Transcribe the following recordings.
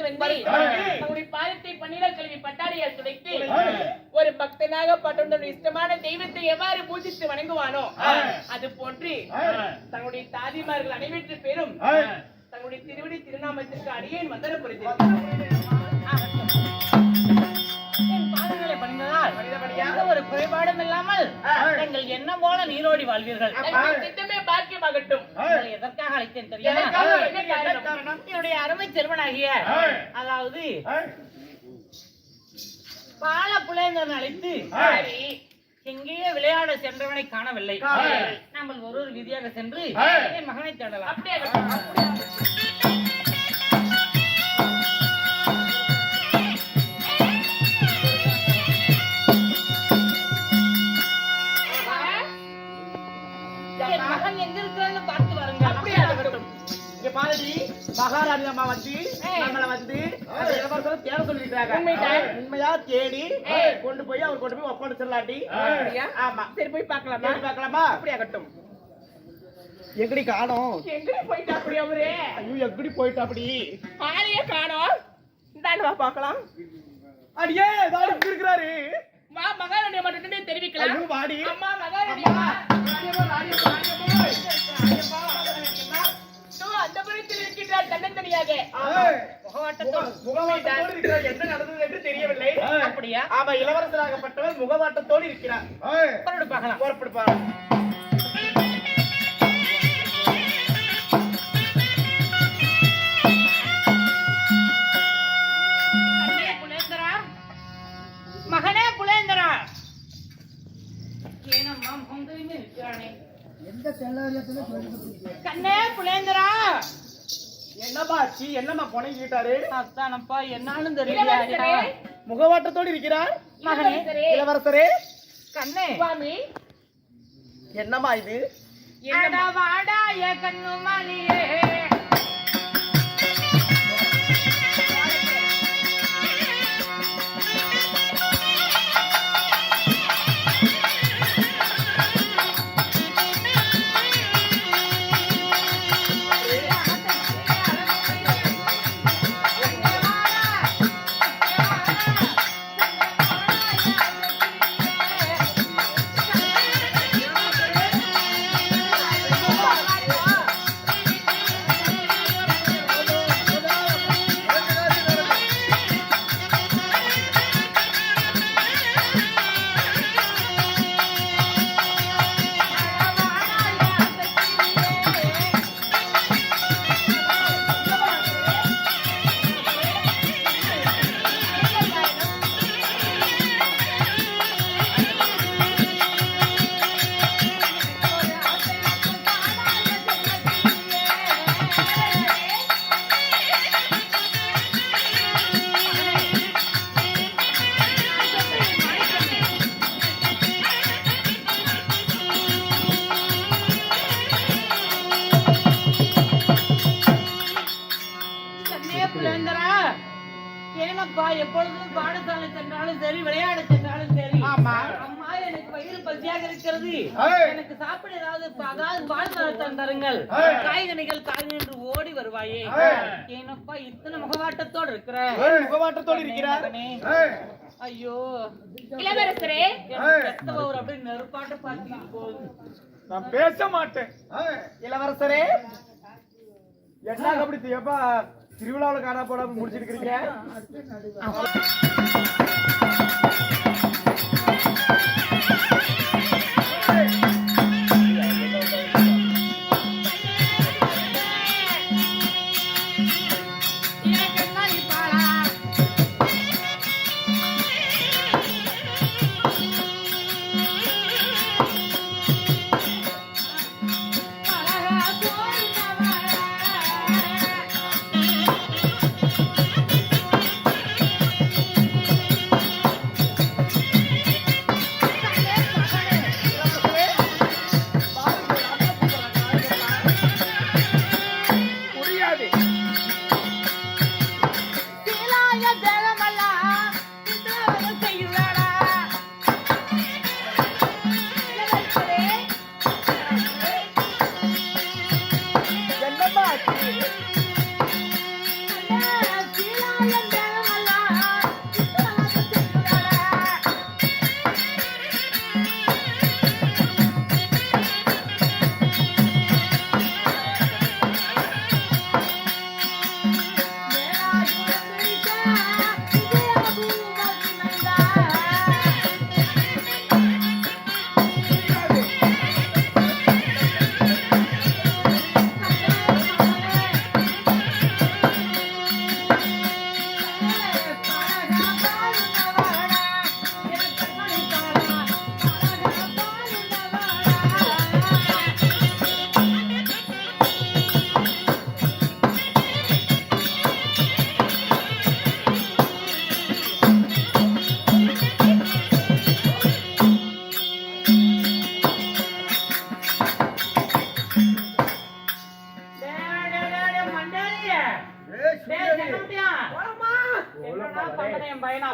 வந்து அவருடைய பாதத்தை பன்னீரால் கழுவி பட்டாடையால் துடைத்து ஒரு பக்தனாக பட்டவனுடைய இஷ்டமான தெய்வத்தை எவ்வாறு பூஜித்து வணங்குவானோ அது போன்று தன்னுடைய தாதிமார்கள் அனைவற்று பேரும் தன்னுடைய திருவடி திருநாமத்திற்கு அடியேன் வந்தன ஒரு குறைபாடும் இல்லாமல் நீங்கள் என்ன போல நீரோடி வாழ்வீர்கள். திட்டமே பாக்கியமாகட்டும். எதற்காக அழைத்தேன் தெரியுமா? என்னுடைய அருமை செல்வனாகிய அதாவது பால புலேந்தன் அழைத்து எங்கேயே விளையாட சென்றவனை காணவில்லை. நம்ம ஒரு விதியாக சென்று என் மகனை தேடலாம். மகன் எங்க இருக்கிறான்னு பார்த்து வாருங்க. பாரதி மகாராணி அம்மா வந்து நம்மளை வந்து இளவரசரை தேட சொல்லிருக்காங்க. உண்மையா தேடி கொண்டு போய் ஒப்படைச்சிடலாட்டி. ஆமா, சரி போய் பார்க்கலாமா? பார்க்கலாமா? அப்படி ஆகட்டும். எங்கடி காணோம்? எங்கடி போயிட்டா அப்படி அவரே? ஐயோ, எங்கடி போயிட்டா அப்படி? ஆளையே காணோம். இந்தாண்டு வா பார்க்கலாம். அடியே தாடி இருக்கிறாரு. வா மகாராணியை மட்டும் தெரிவிக்கலாம். ஐயோ வாடி. அம்மா மகாராணியா அந்த புறத்தில் இருக்கின்றார் தன்னந்தனியாக. முகவாட்டத்தோடு இருக்கிறார். என்ன நடந்தது என்று தெரியவில்லை. அப்படியா? ஆமா, இளவரசராகப்பட்டவர் முகவாட்டத்தோடு இருக்கிறார். பார்க்கலாம். புறப்படுப்பார். மகனே புலேந்தரா, ஏனம்மா முகந்தரிமே இருக்கிறானே? கண்ணே புலேந்தரா, என்னப்பா ஆச்சு? என்னம்மா புனைக்கிட்டாரு? அத்தானப்பா, என்னாலும் தெரியல. முகவாட்டத்தோடு இருக்கிறார். மகனே இளவரசரே. கண்ணே சுவாமி, என்னம்மா இது? வாடா ஏ கண்ணுமணியே, எப்பொழுதும் பாடசாலை சென்றாலும் சரி, விளையாட சென்றாலும் சரி, அம்மா எனக்கு வயிறு பசியாக இருக்கிறது, எனக்கு சாப்பிட ஏதாவது வாழ் தருங்கள், காய்கனிகள் என்று ஓடி வருவாயே. ஏனப்பா இத்தனை முகவாட்டத்தோடு இருக்கிற? முகவாட்டத்தோடு இருக்கிறார். ஐயோ இளவரசரே, அப்படி நெருப்பாட்ட பார்த்துட்டு போகுது. நான் பேச மாட்டேன். இளவரசரே, என்ன அப்படி எப்பா திருவிழாவில் காணா போடாம முடிச்சிருக்கிறீங்க?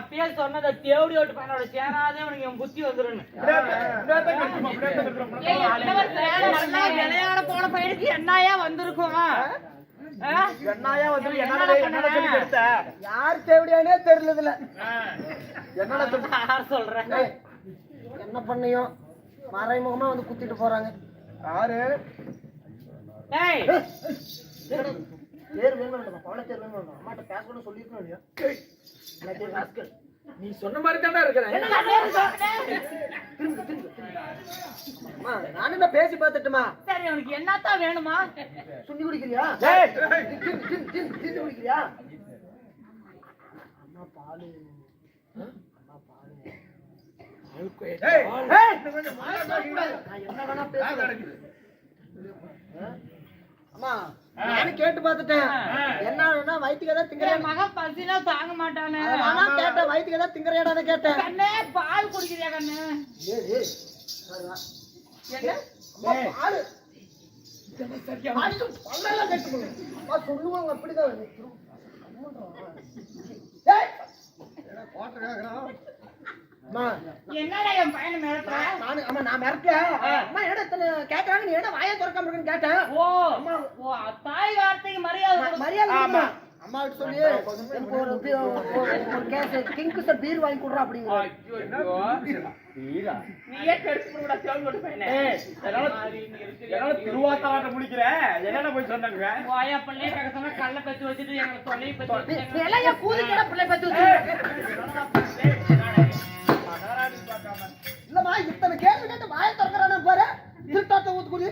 அப்பயே சொன்னதை தேவடி ஓட்டு பையனோட சேராதே உனக்கு என் புத்தி வந்துருன்னு. விளையாட போன பையனுக்கு என்னையா வந்திருக்கும்? என்னையா வந்து என்னடா யார் தேவடியானே தெரியல. என்னடா யார் சொல்றேன்? என்ன பண்ணியும் மறைமுகமா வந்து குத்திட்டு போறாங்க. யாரு டேய் தேர் வேணும், பவள தேர் வேணும். அம்மாட்ட பேசணும்னு சொல்லிருக்கணும் இல்லையா? நீ சொன்ன மாதிரி தானே இருக்கிறேன். நானும் தான் பேசி பார்த்துட்டுமா. சரி உனக்கு என்னத்தான் வேணுமா? சுண்டி குடிக்கிறியா? தீந்து குடிக்கிறியா? அம்மா பாலு. அம்மா பாலு. என்ன வேணா பேசுறேன். அம்மா நானும் கேட்டு பார்த்துட்டேன். என்ன வயிற்றுக்கு ஏதாவது திங்கறியா? மகன் பசினா தாங்க மாட்டானே. நானும் கேட்டேன், வயிற்றுக்கு ஏதாவது திங்கறியாடான்னு கேட்டேன். கண்ணே பால் குடிக்கிறியா கண்ணு? சொல்லுவாங்க அப்படிதான். என்னடா என் பையனை மிரட்டுற? நான் மிரட்டேன். அம்மா என்ன கேட்கறாங்க, நீ என்ன வாயை திறக்காம இருக்குன்னு கேட்டேன். ஓ தாய் வார்த்தைக்கு மரியாதை மரியாதை அம்மா கிட்ட சொல்லி எனக்கு ஒரு கேஸ் கிங்ஃபிஷர் பீர் வாங்கி கொடுறா அப்படிங்கிற. நீயே கெடுத்து விட தேவடி ஓட்டு பையனே. திருவாத்தாட்ட முடிக்கிற என்னென்ன போய் சொன்னாங்க. வாயா பிள்ளைய கேட்க சொன்னா கல்ல பத்தி வச்சுட்டு எங்களை தொலையை பத்தி வச்சுட்டு எல்லாம் என் கூதிக்கடை பிள்ளை பத்தி வச்சு இல்லம்மா இத்தனை கேள்வி கேட்டு வாயை திறக்கிறானு பாரு. திருட்டாத்த ஊத்துக்குடி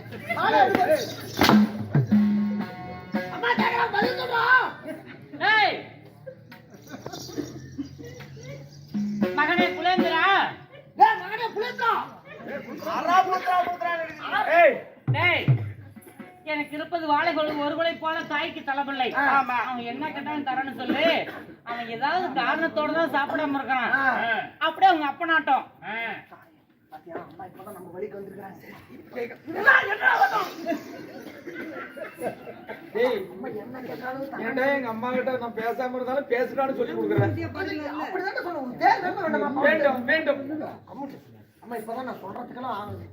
அம்மா கேட்கறான், பதில் சொல்றா. ஏய் மகனே புலேந்திரா. மகனே புளியத்ரா. டேய் எனக்கு இருப்பது வாழைகளும் ஒரு கொலை போல தாய்க்கு தலைப்பிள்ளை. அவன் என்ன கேட்டாலும் தரேன்னு சொல்லு. அவன் ஏதாவது காரணத்தோட தான் சாப்பிடாம இருக்கான். அப்படியே அவங்க அப்பனாட்டம். அம்மா இப்பதான் நம்ம வழிக்கு வந்திருக்காங்க. எங்க அம்மா கிட்ட நான் பேசாம இருந்தாலும் பேசுறான்னு சொல்லி கொடுக்குறேன். அப்படிதான் சொல்லுவோம். தேர் வேணும் வேண்டும் வேண்டும். அம்மா இப்பதான் நான் சொல்றதுக்கெல்லாம் ஆகுது.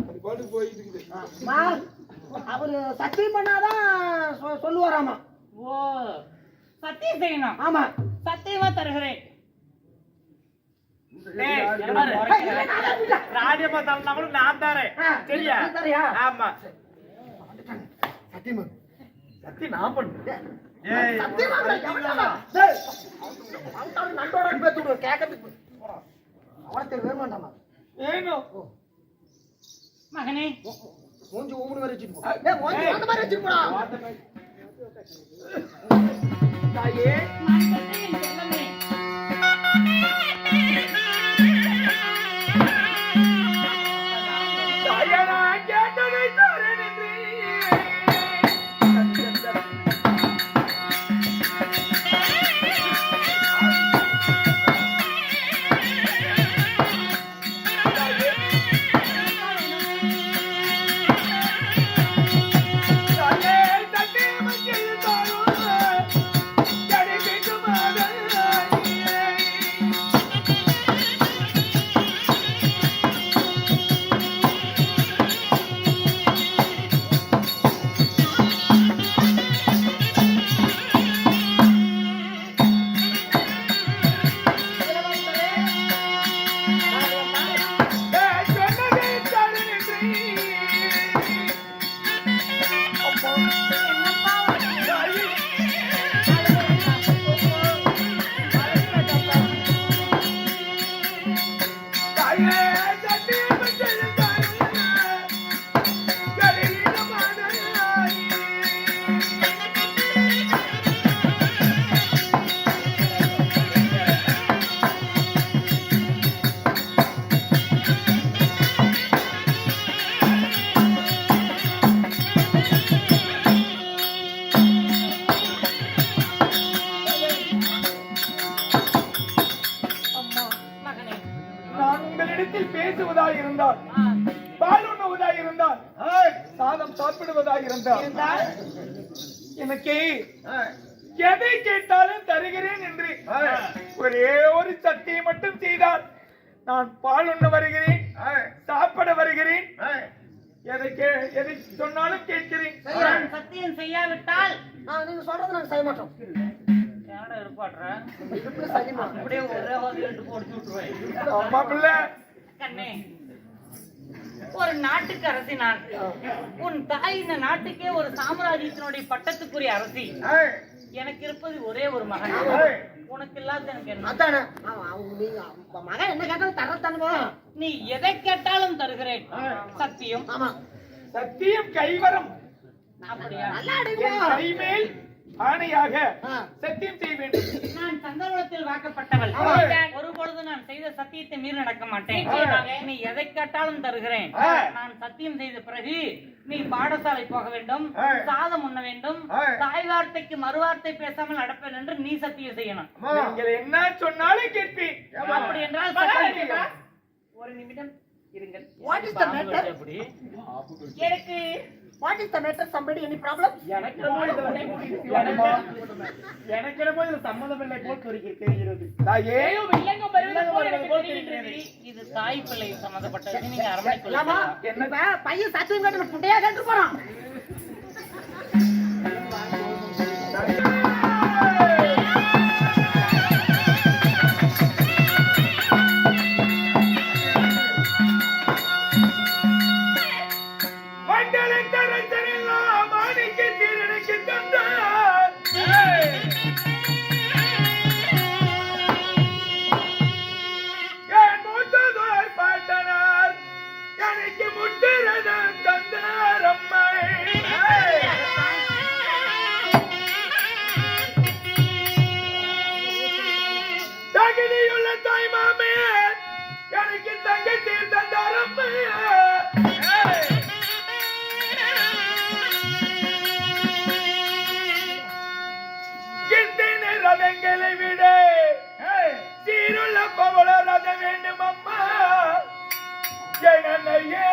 அது பாட்டு போயிட்டு இருக்குது. அவரு சத்தியம் பண்ணாதான் சொல்லுவாராமா. ஓ சத்தியம் செய்யணும். ஆமா சத்தியமா தருகிறேன். ராஜ்யமா தரணும் நான் தாரேன். சரியா? சரியா? ஆமா சத்தியமா சத்தி நான் பண்ணு. சத்தியமா நண்டோட பேத்துடு கேட்கறதுக்கு அவனத்தை வேணுமாண்டாமா வேணும். மகனே மூஞ்சி ஊமுனு மாதிரி வச்சுட்டு போ. ஏய் மூஞ்சி அந்த மாதிரி வச்சுட்டு போடா. தாயே நான் சொல்றேன் சொல்லமே. தாயனா கேட்டதை தரேன் என்று. பேசுவதாய் இருந்தால் பால் உண்ணுவதாய் இருந்தால் சாதம் சாப்பிடுவதாய் இருந்தால் எனக்கு எதை கேட்டாலும் தருகிறேன் என்று ஒரே ஒரு சத்தியம் மட்டும் செய்தால் நான் பால் உண்ண வருகிறேன், சாப்பிட வருகிறேன், எதை சொன்னாலும் கேட்கிறேன். நான் சத்தியம் செய்யாவிட்டால் நீங்க சொல்றது நாங்க செய்ய மாட்டோம். யாரை இருப்பாடுற இப்படி சரிமா அப்படியே ஒரே ஒரு ரெண்டு போட்டு விட்டுருவேன். அம்மா பிள்ளை கண்ணே, ஒரு நாட்டுக்கு அரசி நான். உன் தாய் இந்த நாட்டுக்கே ஒரு சாம்ராஜ்யத்தினுடைய பட்டத்துக்குரிய அரசி. எனக்கு இருப்பது ஒரே ஒரு மகன். உனக்கு இல்லாத எனக்கு என்ன? அதானே நீங்க மகன் என்ன கேட்டாலும் தரத்தானுமா? நீ எதை கேட்டாலும் தருகிறேன். சத்தியம். ஆமா சத்தியம் கைவரம். அப்படியா? நல்லா என் அடிமா. கைமேல் ஆணையாக சத்தியம் செய்ய வேண்டும். நான் சந்தர்ப்பத்தில் வாக்கப்பட்டவள். ஆமா. ஒரு பொழுது நான் செய்த சத்தியத்தை மீறி நடக்க மாட்டேன். நீ எதை கேட்டாலும் தருகிறேன். நான் சத்தியம் செய்த பிறகு நீ பாடசாலை போக வேண்டும், சாதம் உண்ண வேண்டும், தாய் வார்த்தைக்கு மறுவார்த்தை பேசாமல் நடப்பேன் என்று நீ சத்தியம் செய்யணும். நீங்கள் என்ன சொன்னாலும் கேட்பேன். அப்படி என்றால் சத்தியம். ஒரு நிமிடம் இருங்கள். What is the matter? அப்படி எனக்கு What is the matter? Somebody any problem? எனக்கு என்னமோ இது சம்மதமில்லை போல் தெரிகிறது. தாயே, வில்லங்கம் வருவது போல் எனக்கு தெரிகின்றது. இது தாய் பிள்ளை சம்பந்தப்பட்டது. நீங்க அரண்மனைக்குள்ள ஆமா என்ன பையன் சத்தியம் கேட்டு புண்டையா கேட்டு போறான். ரதங்களை விட சீருள்ள பவள ரத வேண்டும் அம்மா ஜனனையே.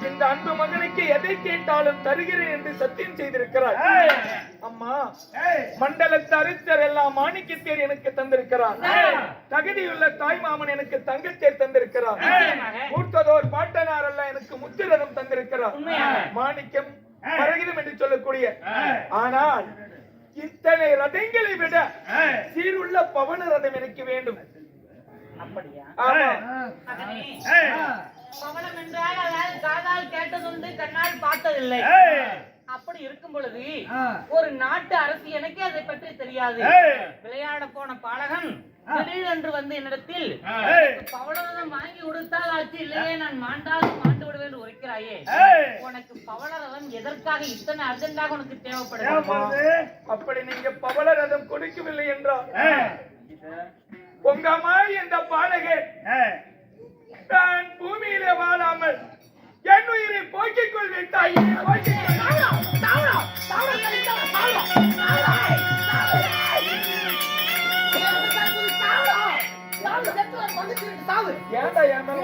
இந்த அன்பு மகனுக்கு எதை கேட்டாலும் தருகிறேன் என்று சத்தியம் செய்திருக்கிறார். அம்மா, மண்டலத்து அரசர் எல்லாம் மாணிக்கத்தேர் எனக்கு தந்திருக்கிறார். தகுதியுள்ள தாய் மாமன் எனக்கு தங்கத்தேர் தந்திருக்கிறார். மூத்ததோர் பாட்டனார் எல்லாம் எனக்கு முத்திரதம் தந்திருக்கிறார். மாணிக்கம் மரகதம் என்று சொல்லக்கூடிய. ஆனால் இத்தனை ரதங்களை விட சீருள்ள பவன ரதம் எனக்கு வேண்டும். அப்படியா? ஆமா. மகனே, பவளம் என்றால் அதாவது காதால் கேட்டதுண்டு கண்ணால் பார்த்ததில்லை. அப்படி இருக்கும் பொழுது ஒரு நாட்டு அரசு எனக்கே அதை பற்றி தெரியாது. விளையாட போன பாலகன் திடீரென்று வந்து என்னிடத்தில் பவளரதம் வாங்கி கொடுத்தால் ஆச்சு, இல்லையே நான் மாண்டாது மாண்டு விடுவேன் உரைக்கிறாயே. உனக்கு பவளரதம் எதற்காக இத்தனை அர்ஜென்டாக உனக்கு தேவைப்படுது? அப்படி நீங்க பவள ரதம் கொடுக்கவில்லை என்றால் பொங்கமாய் என்ற பாலகன் நான் பூமியிலே வாழாமல் என் உயிரை போக்கிக் கொள்வேன் தாயே. ஏன்டா என் மேல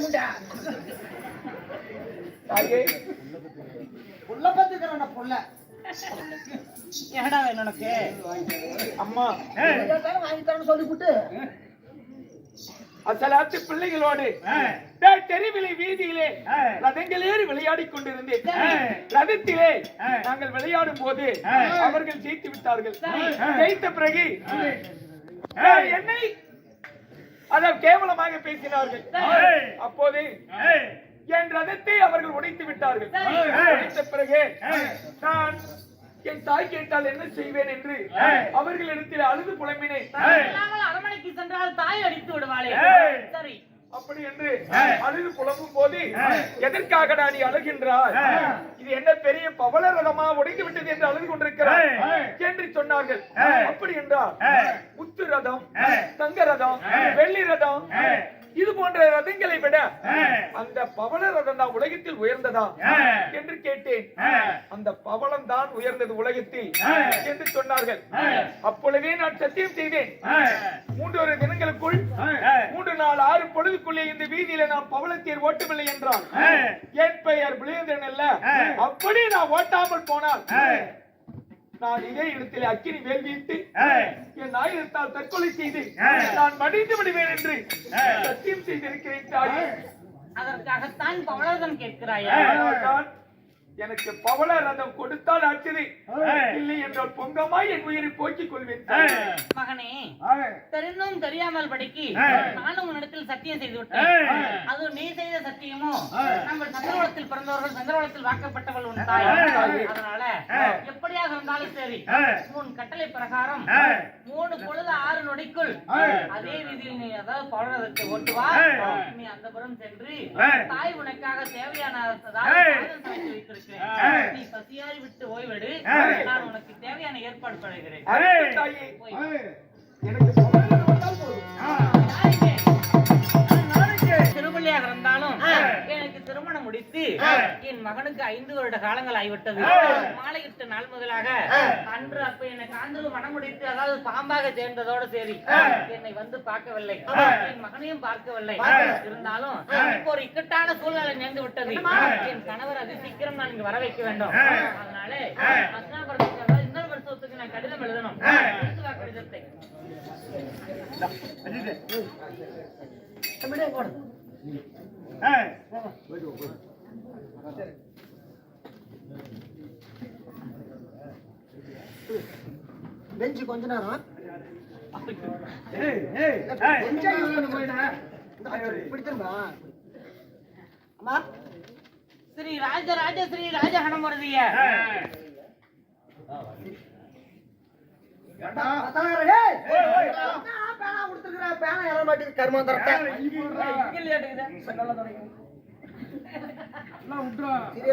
உண்டா? தாயே, ஏடா வேணும் உனக்கு? அம்மா சொல்லிவிட்டு அசலாத்து பிள்ளைகளோடு தெருவிலை வீதியிலே ரதங்கள் ஏறி விளையாடிக் கொண்டிருந்தேன். ரதத்திலே நாங்கள் விளையாடும் போது அவர்கள் ஜெயித்து விட்டார்கள். ஜெயித்த பிறகு என்னை அதை கேவலமாக பேசினார்கள். அப்போது என் ரதத்தை அவர்கள் உடைத்து விட்டார்கள். உடைத்த பிறகு நான் என் தாய் கேட்டால் என்ன செய்வேன் என்று அவர்களிடத்தில் அழுது புலம்பினேன். அரமனைக்கு சென்றால் தாய் அடித்து விடுவாளே. சரி, அப்படி என்று அழுது புலம்பும் போது எதற்காக நீ அழுகின்றாய்? இது என்ன பெரிய பவள ரதமா உடைந்து விட்டது என்று அழுது கொண்டிருக்கிறாய் என்று சொன்னார்கள். அப்படி என்றால் முத்து ரதம், தங்க ரதம், வெள்ளி ரதம் இது போன்ற ரதங்களை விட அந்த பவள ரதம் தான் உலகத்தில் உயர்ந்ததா என்று கேட்டேன். அந்த பவளம் தான் உயர்ந்தது உலகத்தில் என்று சொன்னார்கள். அப்பொழுதே நான் சத்தியம் செய்தேன், 3 தினங்களுக்குள் 3 நாள் 6 பொழுதுக்குள்ளே இந்த வீதியில நான் பவளத்தேர் ஓட்டவில்லை என்றால் என் பெயர் புலேந்திரன் அல்ல. அப்படி நான் ஓட்டாமல் போனால் நான் இதே இடத்தில் அக்கினி வேல் வீட்டு என் ஆயுதத்தால் தற்கொலை செய்து நான் மடிந்து விடுவேன் என்று சத்தியம் செய்திருக்கிறேன் தாயே. அதற்காகத்தான் பவளரதம் கேட்கிறாயா? எனக்கு பவள ரதம் கொடுத்தால் ஆச்சரி, இல்லை என்றால் பொங்கமாய் என் உயிரை போக்கிக் கொள்வேன். மகனே, தெரிந்தும் தெரியாமல் படிக்கு நானும் உன்னிடத்தில் சத்தியம் செய்து விட்டேன். அது நீ செய்த சத்தியமோ நம்ம சந்திரவளத்தில் பிறந்தவர்கள் சந்திரவளத்தில் வாக்கப்பட்டவள் உன் தாய். அதனால எப்படியாக இருந்தாலும் சரி, உன் கட்டளை பிரகாரம் 3 பொழுது 6 நொடிக்குள் அதே வீதியில் நீ அதாவது பவளரதத்தை ஓட்டுவா. நீ அந்த புறம் சென்று தாய் உனக்காக தேவையான வைத்திருக்கிறேன். நீ பசியாய் விட்டு ஓய்வெடு, நான் உனக்கு தேவையான ஏற்பாடு பண்ணுகிறேன். திருமலையாக இருந்தாலும் எனக்கு திருமணம் முடித்து என் மகனுக்கு 5 வருட காலங்கள் ஆகிவிட்டது. மாலையிட்ட நாள் முதலாக அன்று அப்ப எனக்கு ஆண்டு மனம் முடித்து அதாவது பாம்பாக சேர்ந்ததோடு சரி என்னை வந்து பார்க்கவில்லை, என் மகனையும் பார்க்கவில்லை. இருந்தாலும் இப்போ ஒரு இக்கட்டான சூழ்நிலை நேர்ந்து விட்டது. என் கணவர் அதி சீக்கிரம் நான் இங்கு வர வைக்க வேண்டும். அதனால இன்னொரு வருஷத்துக்கு நான் கடிதம் எழுதணும். கடிதத்தை பெஞ்சு கொஞ்ச நேரம் ஸ்ரீ ராஜராஜ ஸ்ரீ ராஜஹனமருதிய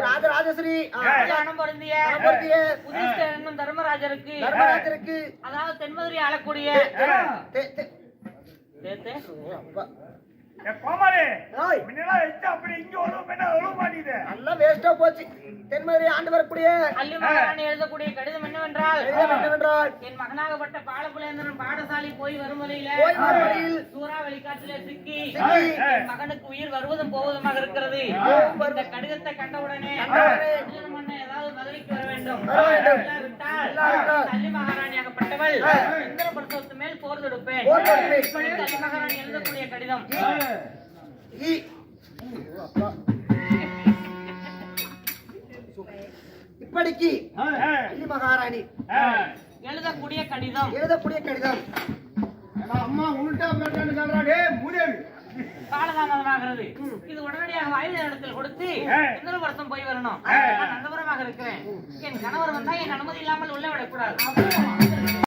ராஜராஜஸ்ரீ தர்மராஜருக்கு அதாவது தென்மதுரை ஆளக்கூடிய தென்மதுரை ஆண்டு வரக்கூடிய எழுதக்கூடிய கடிதம் என்னவென்றால் என் மகனாகப்பட்ட பாலபுலேந்திரன் பாடசாலை போய் வரும் வழியில் சூறாவளி காற்றிலே சிக்கி என் மகனுக்கு உயிர் வருவதும் போவதுமாக இருக்கிறது. இந்த கடிதத்தை கண்டவுடனே ஏதாவது மதுரைக்கு வர வேண்டும். இல்லாவிட்டால் தள்ளி மகாராணியாகப்பட்டவள் இந்திர பிரசவ பருவத்து மேல் போர் தொடுப்பேன். போர் தொடுப்பேன். இப்பொழுது அலி மகாராணி எழுதக்கூடிய கடிதம். இப்படிக்கு அலி மகாராணி எழுதக்கூடிய கடிதம். எழுதக்கூடிய கடிதம். அம்மா உள்டா பேட்டான்னு சொல்றாடே மூதேவி. காலதாமதமாகிறது. இது உடனடியாக வாயு இடத்தில் கொடுத்து இன்னொரு வருஷம் போய் வரணும். நான் நந்தபுரமாக இருக்கிறேன். என் கணவர் வந்தா என் அனுமதி இல்லாமல் உள்ள விடக்கூடாது.